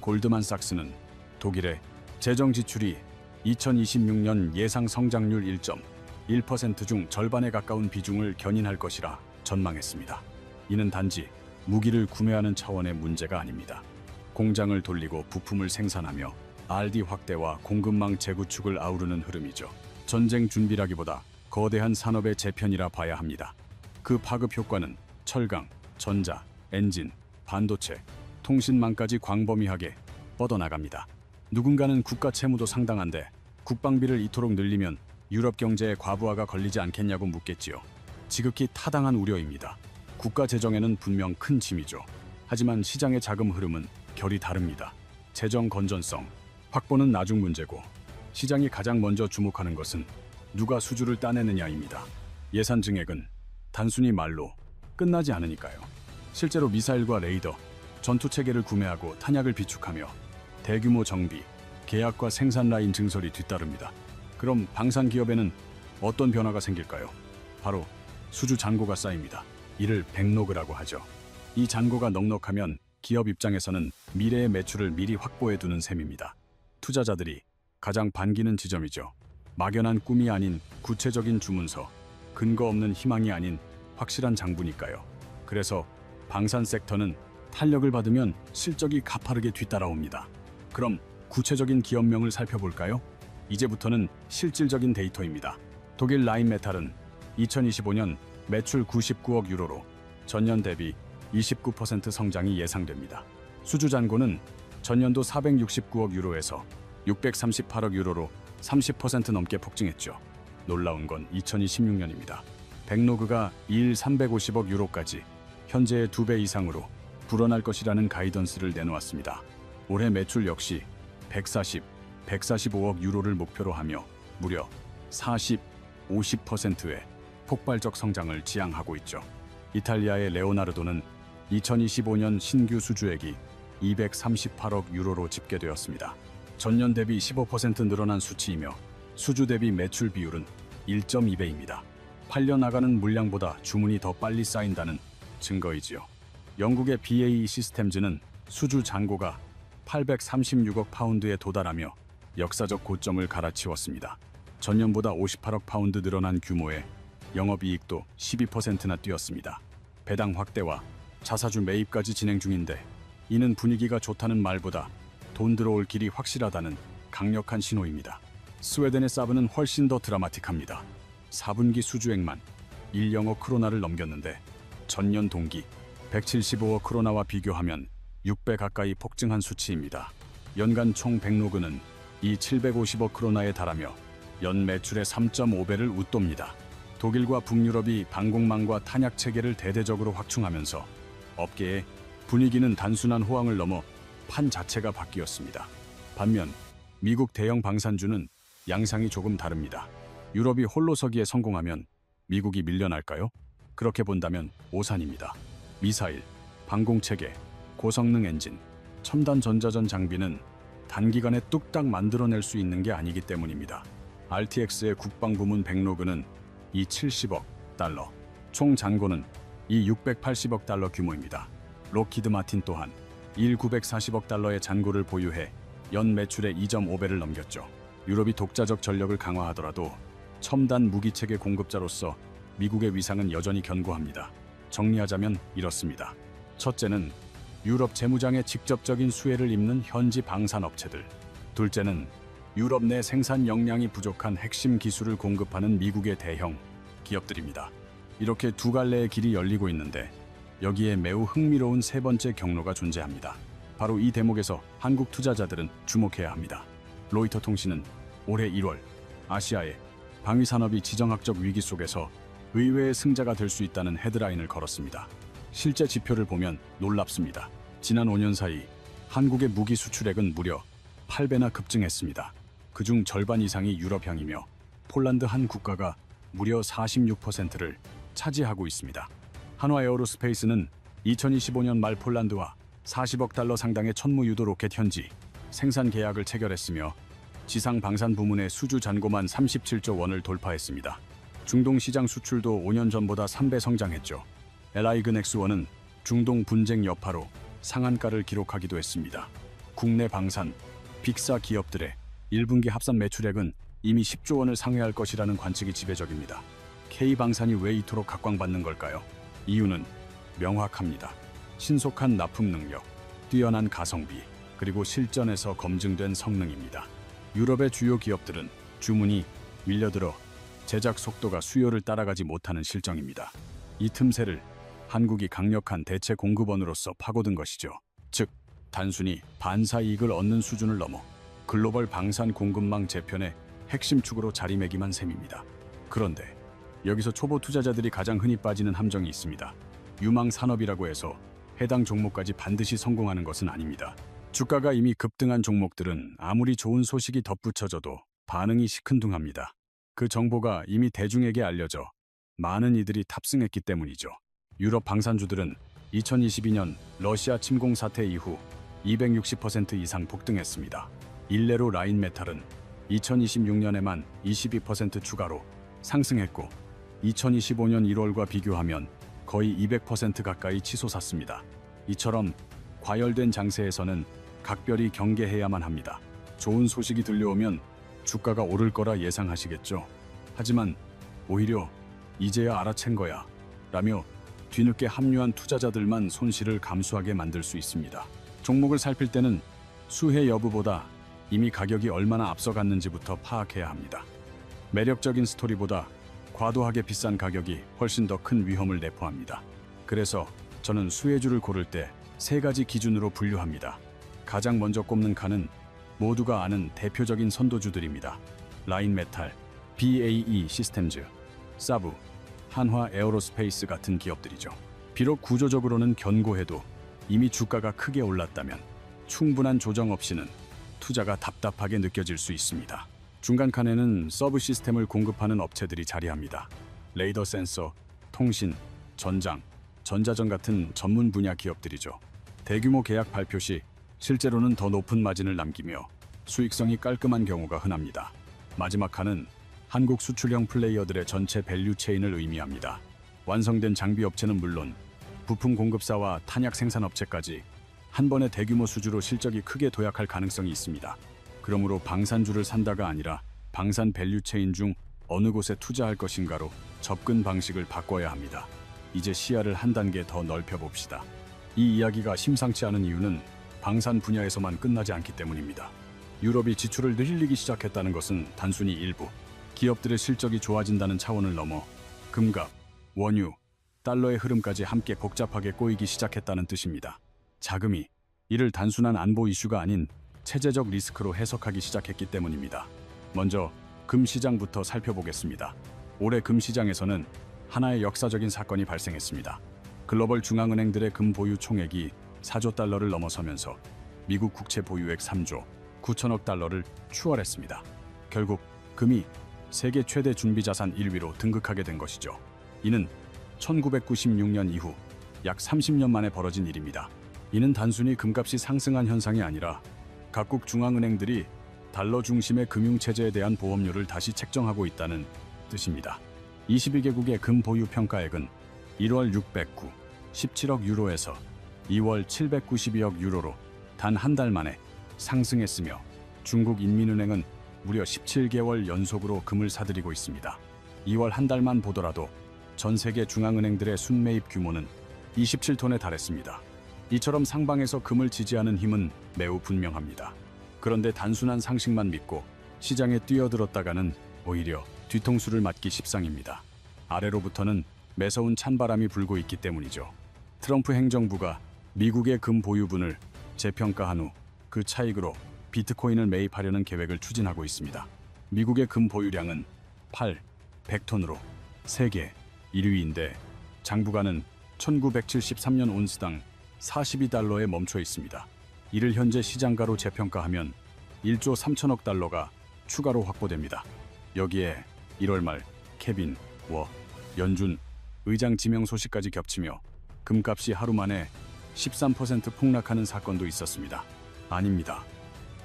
골드만삭스는 독일의 재정 지출이 2026년 예상 성장률 1.1% 중 절반에 가까운 비중을 견인할 것이라 전망했습니다. 이는 단지 무기를 구매하는 차원의 문제가 아닙니다. 공장을 돌리고 부품을 생산하며 R&D 확대와 공급망 재구축을 아우르는 흐름이죠. 전쟁 준비라기보다 거대한 산업의 재편이라 봐야 합니다. 그 파급 효과는 철강, 전자, 엔진, 반도체, 통신망까지 광범위하게 뻗어나갑니다. 누군가는 국가 채무도 상당한데 국방비를 이토록 늘리면 유럽 경제에 과부하가 걸리지 않겠냐고 묻겠지요. 지극히 타당한 우려입니다. 국가 재정에는 분명 큰 짐이죠. 하지만 시장의 자금 흐름은 결이 다릅니다. 재정 건전성 확보는 나중 문제고 시장이 가장 먼저 주목하는 것은 누가 수주를 따내느냐입니다. 예산 증액은 단순히 말로 끝나지 않으니까요. 실제로 미사일과 레이더, 전투체계를 구매하고 탄약을 비축하며 대규모 정비, 계약과 생산 라인 증설이 뒤따릅니다. 그럼 방산 기업에는 어떤 변화가 생길까요? 바로 수주 잔고가 쌓입니다. 이를 백로그라고 하죠. 이 잔고가 넉넉하면 기업 입장에서는 미래의 매출을 미리 확보해 두는 셈입니다. 투자자들이 가장 반기는 지점이죠. 막연한 꿈이 아닌 구체적인 주문서, 근거 없는 희망이 아닌 확실한 장부니까요. 그래서 방산 섹터는 탄력을 받으면 실적이 가파르게 뒤따라옵니다. 그럼 구체적인 기업명을 살펴볼까요? 이제부터는 실질적인 데이터입니다. 독일 라인메탈은 2025년 매출 99억 유로로 전년 대비 29% 성장이 예상됩니다. 수주 잔고는 전년도 469억 유로에서 638억 유로로 30% 넘게 폭증했죠. 놀라운 건 2026년입니다. 백로그가 2일 350억 유로까지 현재의 2배 이상으로 불어날 것이라는 가이던스를 내놓았습니다. 올해 매출 역시 145억 유로를 목표로 하며 무려 50%의 폭발적 성장을 지향하고 있죠. 이탈리아의 레오나르도는 2025년 신규 수주액이 238억 유로로 집계되었습니다. 전년 대비 15% 늘어난 수치이며 수주 대비 매출 비율은 1.2배입니다. 팔려 나가는 물량보다 주문이 더 빨리 쌓인다는 증거이지요. 영국의 BAE 시스템즈는 수주 잔고가 836억 파운드에 도달하며 역사적 고점을 갈아치웠습니다. 전년보다 58억 파운드 늘어난 규모에 영업이익도 12%나 뛰었습니다. 배당 확대와 자사주 매입까지 진행 중인데 이는 분위기가 좋다는 말보다 돈 들어올 길이 확실하다는 강력한 신호입니다. 스웨덴의 사브는 훨씬 더 드라마틱합니다. 4분기 수주액만 1영억 크로나를 넘겼는데 전년 동기 175억 크로나와 비교하면 6배 가까이 폭증한 수치입니다. 연간 총 백로그는 이 750억 크로나에 달하며 연 매출의 3.5배를 웃돕니다. 독일과 북유럽이 방공망과 탄약 체계를 대대적으로 확충하면서 업계의 분위기는 단순한 호황을 넘어 판 자체가 바뀌었습니다. 반면 미국 대형 방산주는 양상이 조금 다릅니다. 유럽이 홀로 서기에 성공하면 미국이 밀려날까요? 그렇게 본다면 오산입니다. 미사일, 방공체계, 고성능 엔진, 첨단 전자전 장비는 단기간에 뚝딱 만들어낼 수 있는 게 아니기 때문입니다. RTX의 국방부문 백로그는 이 70억 달러, 총 잔고는 이 680억 달러 규모입니다. 록히드 마틴 또한 940억 달러의 잔고를 보유해 연 매출의 2.5배를 넘겼죠. 유럽이 독자적 전력을 강화하더라도 첨단 무기체계 공급자로서 미국의 위상은 여전히 견고합니다. 정리하자면 이렇습니다. 첫째는 유럽 재무장에 직접적인 수혜를 입는 현지 방산업체들. 둘째는 유럽 내 생산 역량이 부족한 핵심 기술을 공급하는 미국의 대형 기업들입니다. 이렇게 두 갈래의 길이 열리고 있는데 여기에 매우 흥미로운 세 번째 경로가 존재합니다. 바로 이 대목에서 한국 투자자들은 주목해야 합니다. 로이터 통신은 올해 1월 아시아의 방위산업이 지정학적 위기 속에서 의외의 승자가 될 수 있다는 헤드라인을 걸었습니다. 실제 지표를 보면 놀랍습니다. 지난 5년 사이 한국의 무기 수출액은 무려 8배나 급증했습니다. 그중 절반 이상이 유럽향이며 폴란드 한 국가가 무려 46%를 차지하고 있습니다. 한화 에어로스페이스는 2025년 말 폴란드와 40억 달러 상당의 천무유도 로켓 현지 생산 계약을 체결했으며 지상 방산 부문의 수주 잔고만 37조 원을 돌파했습니다. 중동 시장 수출도 5년 전보다 3배 성장했죠. LI그넥스원은 중동 분쟁 여파로 상한가를 기록하기도 했습니다. 국내 방산, 빅사 기업들의 1분기 합산 매출액은 이미 10조 원을 상회할 것이라는 관측이 지배적입니다. K방산이 왜 이토록 각광받는 걸까요? 이유는 명확합니다. 신속한 납품 능력, 뛰어난 가성비, 그리고 실전에서 검증된 성능입니다. 유럽의 주요 기업들은 주문이 밀려들어 제작 속도가 수요를 따라가지 못하는 실정입니다. 이 틈새를 한국이 강력한 대체 공급원으로서 파고든 것이죠. 즉, 단순히 반사 이익을 얻는 수준을 넘어 글로벌 방산 공급망 재편의 핵심 축으로 자리매김한 셈입니다. 그런데 여기서 초보 투자자들이 가장 흔히 빠지는 함정이 있습니다. 유망 산업이라고 해서 해당 종목까지 반드시 성공하는 것은 아닙니다. 주가가 이미 급등한 종목들은 아무리 좋은 소식이 덧붙여져도 반응이 시큰둥합니다. 그 정보가 이미 대중에게 알려져 많은 이들이 탑승했기 때문이죠. 유럽 방산주들은 2022년 러시아 침공 사태 이후 260% 이상 폭등했습니다. 일례로 라인메탈은 2026년에만 22% 추가로 상승했고 2025년 1월과 비교하면 거의 200% 가까이 치솟았습니다. 이처럼 과열된 장세에서는 각별히 경계해야만 합니다. 좋은 소식이 들려오면 주가가 오를 거라 예상하시겠죠. 하지만 오히려 이제야 알아챈 거야 라며 뒤늦게 합류한 투자자들만 손실을 감수하게 만들 수 있습니다. 종목을 살필 때는 수혜 여부보다 이미 가격이 얼마나 앞서갔는지부터 파악해야 합니다. 매력적인 스토리보다 과도하게 비싼 가격이 훨씬 더 큰 위험을 내포합니다. 그래서 저는 수혜주를 고를 때 세 가지 기준으로 분류합니다. 가장 먼저 꼽는 칸은 모두가 아는 대표적인 선도주들입니다. 라인메탈, BAE 시스템즈, 사브, 한화 에어로스페이스 같은 기업들이죠. 비록 구조적으로는 견고해도 이미 주가가 크게 올랐다면 충분한 조정 없이는 투자가 답답하게 느껴질 수 있습니다. 중간 칸에는 서브 시스템을 공급하는 업체들이 자리합니다. 레이더 센서, 통신, 전장, 전자전 같은 전문 분야 기업들이죠. 대규모 계약 발표 시 실제로는 더 높은 마진을 남기며 수익성이 깔끔한 경우가 흔합니다. 마지막 칸은 한국 수출형 플레이어들의 전체 밸류 체인을 의미합니다. 완성된 장비 업체는 물론 부품 공급사와 탄약 생산 업체까지 한 번에 대규모 수주로 실적이 크게 도약할 가능성이 있습니다. 그러므로 방산주를 산다가 아니라 방산 밸류체인 중 어느 곳에 투자할 것인가로 접근 방식을 바꿔야 합니다. 이제 시야를 한 단계 더 넓혀봅시다. 이 이야기가 심상치 않은 이유는 방산 분야에서만 끝나지 않기 때문입니다. 유럽이 지출을 늘리기 시작했다는 것은 단순히 일부 기업들의 실적이 좋아진다는 차원을 넘어 금값, 원유, 달러의 흐름까지 함께 복잡하게 꼬이기 시작했다는 뜻입니다. 자금이 이를 단순한 안보 이슈가 아닌 체제적 리스크로 해석하기 시작했기 때문입니다. 먼저 금 시장부터 살펴보겠습니다. 올해 금 시장에서는 하나의 역사적인 사건이 발생했습니다. 글로벌 중앙은행들의 금 보유 총액이 4조 달러를 넘어서면서 미국 국채 보유액 3조 9천억 달러를 추월했습니다. 결국 금이 세계 최대 준비자산 1위로 등극하게 된 것이죠. 이는 1996년 이후 약 30년 만에 벌어진 일입니다. 이는 단순히 금값이 상승한 현상이 아니라 각국 중앙은행들이 달러 중심의 금융체제에 대한 보험료를 다시 책정하고 있다는 뜻입니다. 22개국의 금 보유 평가액은 1월 609, 17억 유로에서 2월 792억 유로로 단 한 달 만에 상승했으며 중국 인민은행은 무려 17개월 연속으로 금을 사들이고 있습니다. 2월 한 달만 보더라도 전 세계 중앙은행들의 순매입 규모는 27톤에 달했습니다. 이처럼 상방에서 금을 지지하는 힘은 매우 분명합니다. 그런데 단순한 상식만 믿고 시장에 뛰어들었다가는 오히려 뒤통수를 맞기 십상입니다. 아래로부터는 매서운 찬바람이 불고 있기 때문이죠. 트럼프 행정부가 미국의 금 보유분을 재평가한 후 그 차익으로 비트코인을 매입하려는 계획을 추진하고 있습니다. 미국의 금 보유량은 100톤으로 세계 1위인데 장부가는 1973년 온스당 42달러에 멈춰 있습니다. 이를 현재 시장가로 재평가하면 1조 3천억 달러가 추가로 확보됩니다. 여기에 1월 말 케빈, 연준 의장 지명 소식까지 겹치며 금값이 하루 만에 13% 폭락하는 사건도 있었습니다. 아닙니다.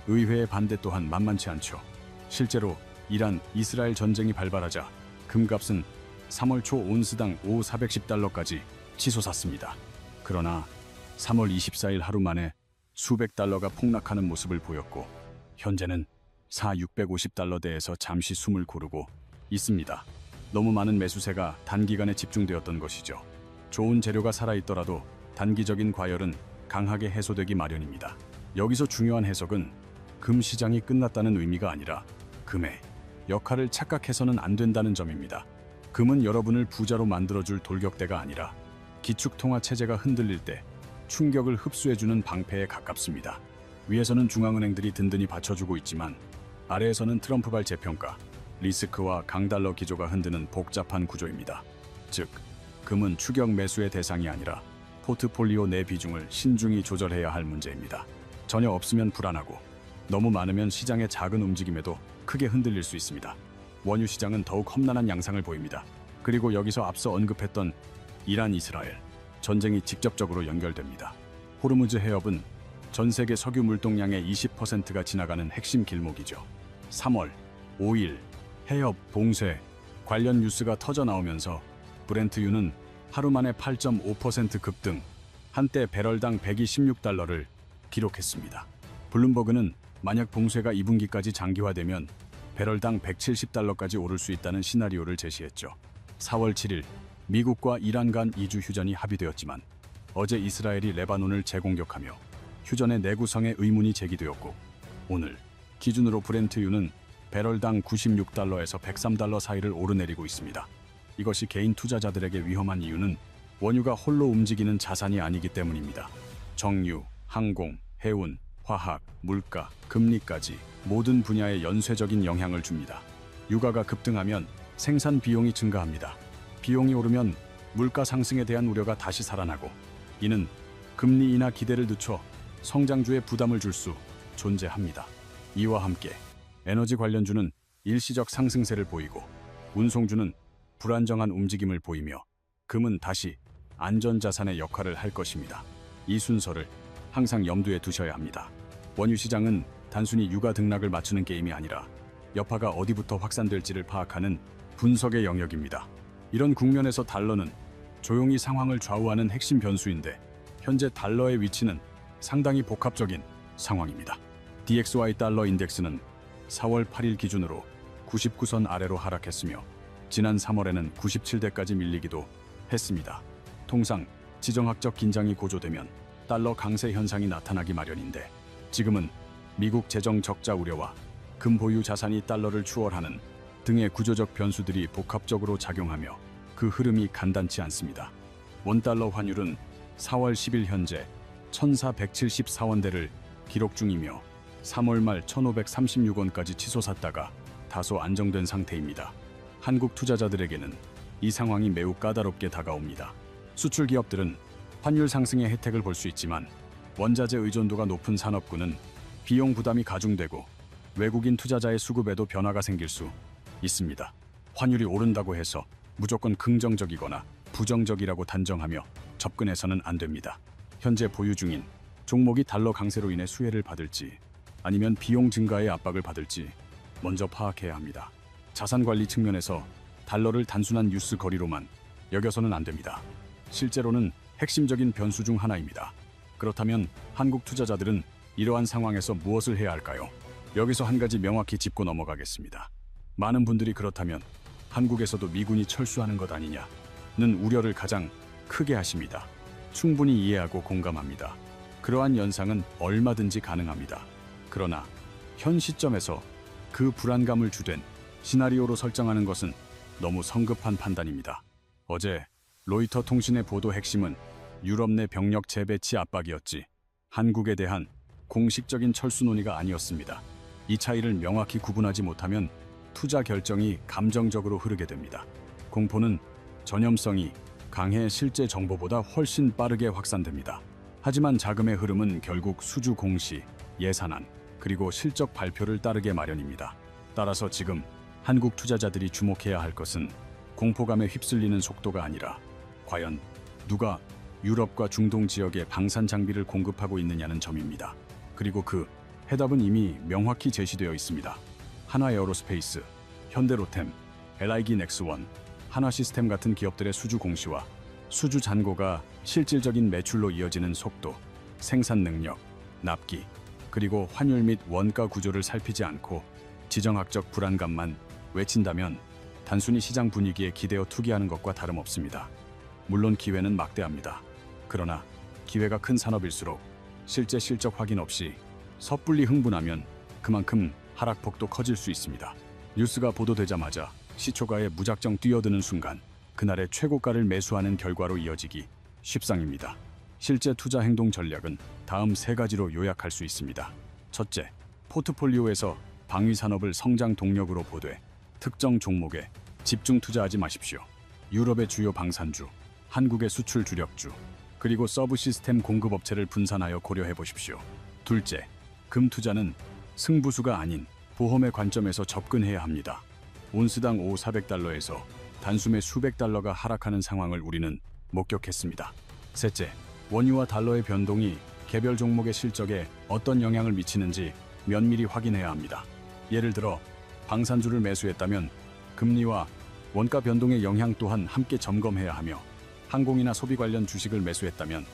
의회의 반대 또한 만만치 않죠. 실제로 이란, 이스라엘 전쟁이 발발하자 금값은 3월 초 온스당 410달러까지 치솟았습니다. 그러나 3월 24일 하루 만에 수백 달러가 폭락하는 모습을 보였고 현재는 650달러대에서 잠시 숨을 고르고 있습니다. 너무 많은 매수세가 단기간에 집중되었던 것이죠. 좋은 재료가 살아있더라도 단기적인 과열은 강하게 해소되기 마련입니다. 여기서 중요한 해석은 금 시장이 끝났다는 의미가 아니라 금의 역할을 착각해서는 안 된다는 점입니다. 금은 여러분을 부자로 만들어줄 돌격대가 아니라 기축통화 체제가 흔들릴 때 충격을 흡수해주는 방패에 가깝습니다. 위에서는 중앙은행들이 든든히 받쳐주고 있지만 아래에서는 트럼프발 재평가, 리스크와 강달러 기조가 흔드는 복잡한 구조입니다. 즉, 금은 추격 매수의 대상이 아니라 포트폴리오 내 비중을 신중히 조절해야 할 문제입니다. 전혀 없으면 불안하고 너무 많으면 시장의 작은 움직임에도 크게 흔들릴 수 있습니다. 원유 시장은 더욱 험난한 양상을 보입니다. 그리고 여기서 앞서 언급했던 이란 이스라엘 전쟁이 직접적으로 연결됩니다. 호르무즈 해협은 전 세계 석유 물동량의 20%가 지나가는 핵심 길목이죠. 3월 5일 해협 봉쇄 관련 뉴스가 터져 나오면서 브렌트유는 하루 만에 8.5% 급등, 한때 배럴당 126달러를 기록했습니다. 블룸버그는 만약 봉쇄가 2분기까지 장기화되면 배럴당 170달러까지 오를 수 있다는 시나리오를 제시했죠. 4월 7일 미국과 이란 간 2주 휴전이 합의되었지만 어제 이스라엘이 레바논을 재공격하며 휴전의 내구성에 의문이 제기되었고 오늘 기준으로 브렌트유는 배럴당 96달러에서 103달러 사이를 오르내리고 있습니다. 이것이 개인 투자자들에게 위험한 이유는 원유가 홀로 움직이는 자산이 아니기 때문입니다. 정유, 항공, 해운, 화학, 물가, 금리까지 모든 분야에 연쇄적인 영향을 줍니다. 유가가 급등하면 생산 비용이 증가합니다. 비용이 오르면 물가 상승에 대한 우려가 다시 살아나고 이는 금리 인하 기대를 늦춰 성장주에 부담을 줄 수 존재합니다. 이와 함께 에너지 관련주는 일시적 상승세를 보이고 운송주는 불안정한 움직임을 보이며 금은 다시 안전자산의 역할을 할 것입니다. 이 순서를 항상 염두에 두셔야 합니다. 원유 시장은 단순히 유가 등락을 맞추는 게임이 아니라 여파가 어디부터 확산될지를 파악하는 분석의 영역입니다. 이런 국면에서 달러는 조용히 상황을 좌우하는 핵심 변수인데 현재 달러의 위치는 상당히 복합적인 상황입니다. DXY 달러 인덱스는 4월 8일 기준으로 99선 아래로 하락했으며 지난 3월에는 97대까지 밀리기도 했습니다. 통상 지정학적 긴장이 고조되면 달러 강세 현상이 나타나기 마련인데 지금은 미국 재정 적자 우려와 금 보유 자산이 달러를 추월하는 등의 구조적 변수들이 복합적으로 작용하며 그 흐름이 간단치 않습니다. 원달러 환율은 4월 10일 현재 1,474원대를 기록 중이며 3월 말 1,536원까지 치솟았다가 다소 안정된 상태입니다. 한국 투자자들에게는 이 상황이 매우 까다롭게 다가옵니다. 수출 기업들은 환율 상승의 혜택을 볼 수 있지만 원자재 의존도가 높은 산업군은 비용 부담이 가중되고 외국인 투자자의 수급에도 변화가 생길 수 있습니다. 환율이 오른다고 해서 무조건 긍정적이거나 부정적이라고 단정하며 접근해서는 안 됩니다. 현재 보유 중인 종목이 달러 강세로 인해 수혜를 받을지 아니면 비용 증가의 압박을 받을지 먼저 파악해야 합니다. 자산 관리 측면에서 달러를 단순한 뉴스 거리로만 여겨서는 안 됩니다. 실제로는 핵심적인 변수 중 하나입니다. 그렇다면 한국 투자자들은 이러한 상황에서 무엇을 해야 할까요? 여기서 한 가지 명확히 짚고 넘어가겠습니다. 많은 분들이 그렇다면 한국에서도 미군이 철수하는 것 아니냐는 우려를 가장 크게 하십니다. 충분히 이해하고 공감합니다. 그러한 연상은 얼마든지 가능합니다. 그러나 현 시점에서 그 불안감을 주된 시나리오로 설정하는 것은 너무 성급한 판단입니다. 어제 로이터 통신의 보도 핵심은 유럽 내 병력 재배치 압박이었지 한국에 대한 공식적인 철수 논의가 아니었습니다. 이 차이를 명확히 구분하지 못하면 투자 결정이 감정적으로 흐르게 됩니다. 공포는 전염성이 강해 실제 정보보다 훨씬 빠르게 확산됩니다. 하지만 자금의 흐름은 결국 수주 공시, 예산안, 그리고 실적 발표를 따르게 마련입니다. 따라서 지금 한국 투자자들이 주목해야 할 것은 공포감에 휩쓸리는 속도가 아니라 과연 누가 유럽과 중동 지역에 방산 장비를 공급하고 있느냐는 점입니다. 그리고 그 해답은 이미 명확히 제시되어 있습니다. 한화에어로스페이스, 현대로템, LIG 넥스원, 한화시스템 같은 기업들의 수주 공시와 수주 잔고가 실질적인 매출로 이어지는 속도, 생산 능력, 납기, 그리고 환율 및 원가 구조를 살피지 않고 지정학적 불안감만 외친다면 단순히 시장 분위기에 기대어 투기하는 것과 다름없습니다. 물론 기회는 막대합니다. 그러나 기회가 큰 산업일수록 실제 실적 확인 없이 섣불리 흥분하면 그만큼 하락폭도 커질 수 있습니다. 뉴스가 보도되자마자 시초가에 무작정 뛰어드는 순간 그날의 최고가를 매수하는 결과로 이어지기 쉽상입니다. 실제 투자 행동 전략은 다음 세 가지로 요약할 수 있습니다. 첫째, 포트폴리오에서 방위 산업을 성장 동력으로 보되 특정 종목에 집중 투자하지 마십시오. 유럽의 주요 방산주, 한국의 수출 주력주, 그리고 서브 시스템 공급업체를 분산하여 고려해 보십시오. 둘째, 금 투자는 승부수가 아닌 보험의 관점에서 접근해야 합니다. 온스당 5,400달러에서 단숨에 수백 달러가 하락하는 상황을 우리는 목격했습니다. 셋째, 원유와 달러의 변동이 개별 종목의 실적에 어떤 영향을 미치는지 면밀히 확인해야 합니다. 예를 들어 방산주를 매수했다면 금리와 원가 변동의 영향 또한 함께 점검해야 하며 항공이나 소비 관련 주식을 매수했다면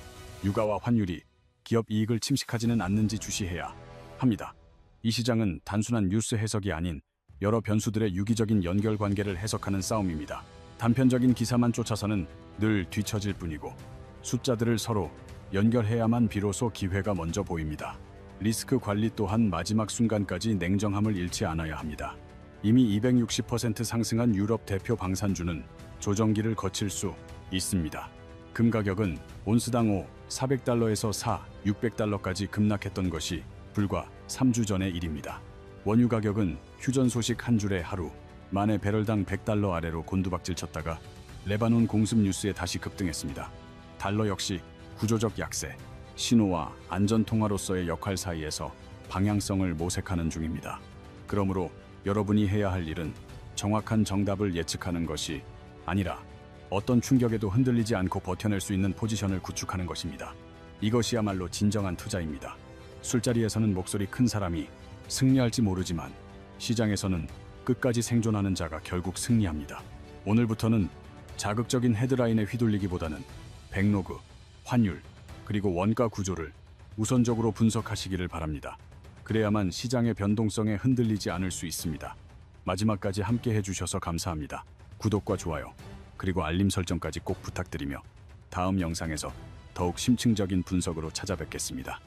유가와 환율이 기업 이익을 침식하지는 않는지 주시해야 합니다. 이 시장은 단순한 뉴스 해석이 아닌 여러 변수들의 유기적인 연결관계를 해석하는 싸움입니다. 단편적인 기사만 쫓아서는 늘 뒤처질 뿐이고 숫자들을 서로 연결해야만 비로소 기회가 먼저 보입니다. 리스크 관리 또한 마지막 순간까지 냉정함을 잃지 않아야 합니다. 이미 260% 상승한 유럽 대표 방산주는 조정기를 거칠 수 있습니다. 금 가격은 온스당 400달러에서 600달러까지 급락했던 것이 불과 3주 전의 일입니다. 원유 가격은 휴전 소식 한 줄에 하루 만에 배럴당 100달러 아래로 곤두박질 쳤다가 레바논 공습 뉴스에 다시 급등했습니다. 달러 역시 구조적 약세, 신호와 안전통화로서의 역할 사이에서 방향성을 모색하는 중입니다. 그러므로 여러분이 해야 할 일은 정확한 정답을 예측하는 것이 아니라 어떤 충격에도 흔들리지 않고 버텨낼 수 있는 포지션을 구축하는 것입니다. 이것이야말로 진정한 투자입니다. 술자리에서는 목소리 큰 사람이 승리할지 모르지만 시장에서는 끝까지 생존하는 자가 결국 승리합니다. 오늘부터는 자극적인 헤드라인에 휘둘리기보다는 백로그, 환율, 그리고 원가 구조를 우선적으로 분석하시기를 바랍니다. 그래야만 시장의 변동성에 흔들리지 않을 수 있습니다. 마지막까지 함께 해주셔서 감사합니다. 구독과 좋아요, 그리고 알림 설정까지 꼭 부탁드리며 다음 영상에서 더욱 심층적인 분석으로 찾아뵙겠습니다.